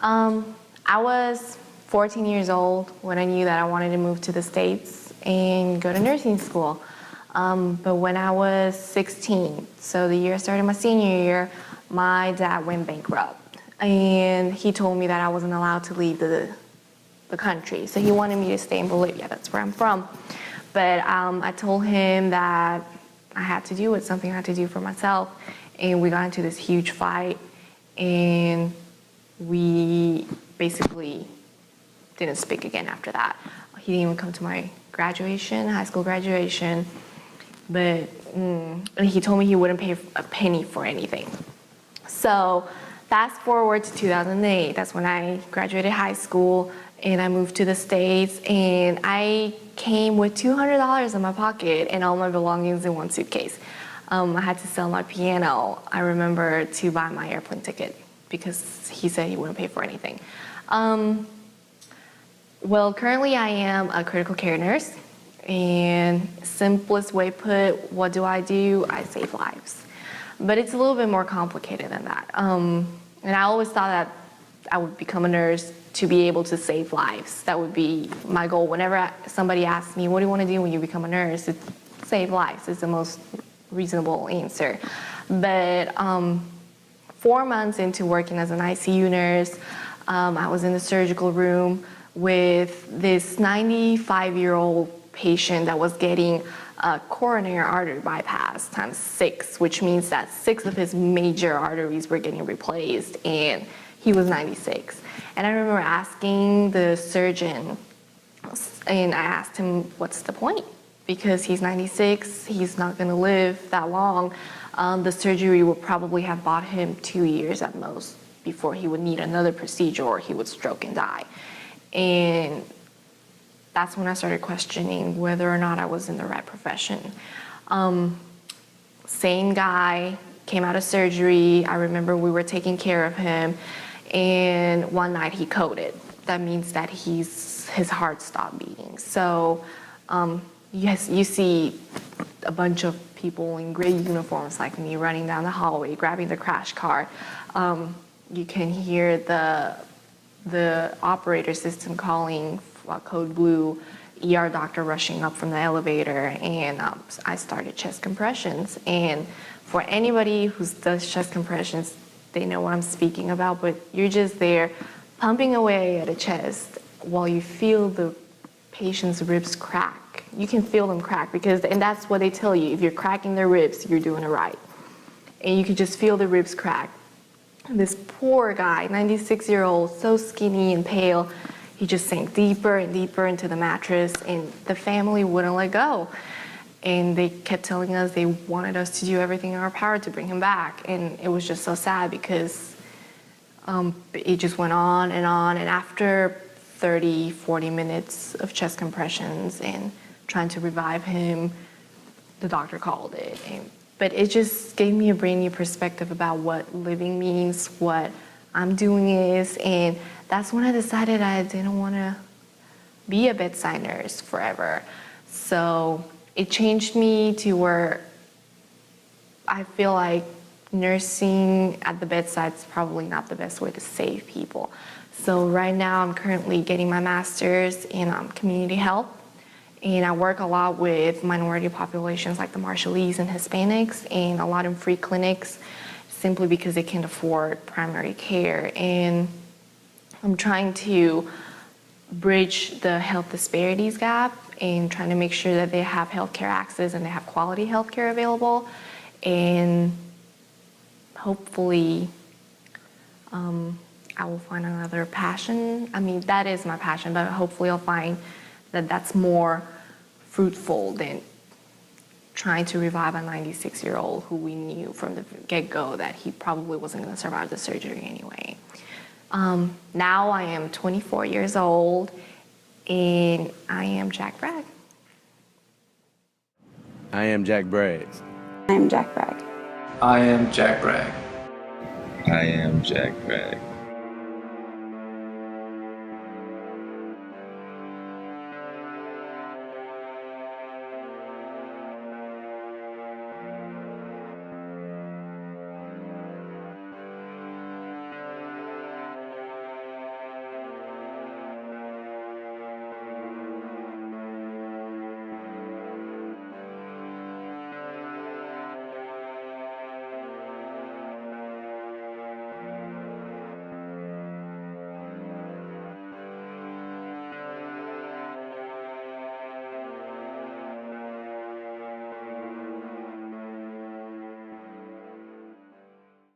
I was 14 years old when I knew that I wanted to move to the States and go to nursing school. But when I was 16, so the year I started my senior year, my dad went bankrupt. And he told me that I wasn't allowed to leave the country. So he wanted me to stay in Bolivia, that's where I'm from. But I told him that I had to do it, something I had to do for myself. And we got into this huge fight, and we basically didn't speak again after that. He didn't even come to my graduation, high school graduation, but he told me he wouldn't pay a penny for anything. So fast forward to 2008, that's when I graduated high school and I moved to the States, and I came with $200 in my pocket and all my belongings in one suitcase. I had to sell my piano, I remember, to buy my airplane ticket because he said he wouldn't pay for anything. Well, currently I am a critical care nurse, and simplest way put, what do? I save lives. But it's a little bit more complicated than that. And I always thought that I would become a nurse to be able to save lives. That would be my goal. Whenever somebody asks me, what do you want to do when you become a nurse? It's save lives. It's the most reasonable answer. But 4 months into working as an ICU nurse, I was in the surgical room with this 95-year-old patient that was getting a coronary artery bypass times 6, which means that 6 of his major arteries were getting replaced, and he was 96. And I remember asking the surgeon, and I asked him, what's the point? Because he's 96, he's not gonna live that long. The surgery would probably have bought him 2 years at most before he would need another procedure or he would stroke and die. And that's when I started questioning whether or not I was in the right profession. Same guy, came out of surgery. I remember we were taking care of him, and one night he coded. That means that his heart stopped beating. So yes, you see a bunch of people in gray uniforms like me running down the hallway, grabbing the crash cart. You can hear the operator system calling code blue, ER doctor rushing up from the elevator, and I started chest compressions. And for anybody who does chest compressions, they know what I'm speaking about, but you're just there pumping away at a chest while you feel the patient's ribs crack. You can feel them crack and that's what they tell you. If you're cracking their ribs, you're doing it right. And you can just feel the ribs crack. This poor guy, 96-year-old, so skinny and pale, he just sank deeper and deeper into the mattress, and the family wouldn't let go. And they kept telling us they wanted us to do everything in our power to bring him back. And it was just so sad because it just went on, and after 30, 40 minutes of chest compressions and trying to revive him, the doctor called it. But it just gave me a brand new perspective about what living means, what I'm doing is, and that's when I decided I didn't want to be a bedside nurse forever. So it changed me to where I feel like nursing at the bedside is probably not the best way to save people. So right now I'm currently getting my master's in community health, and I work a lot with minority populations like the Marshallese and Hispanics, and a lot in free clinics simply because they can't afford primary care. And I'm trying to bridge the health disparities gap and trying to make sure that they have healthcare access and they have quality healthcare available. And hopefully I will find another passion. I mean, that is my passion, but hopefully I'll find that that's more fruitful than trying to revive a 96-year-old who we knew from the get-go that he probably wasn't going to survive the surgery anyway. Now I am 24 years old, and I am Jack Bragg. I am Jack Bragg. I am Jack Bragg. I am Jack Bragg. I am Jack Bragg.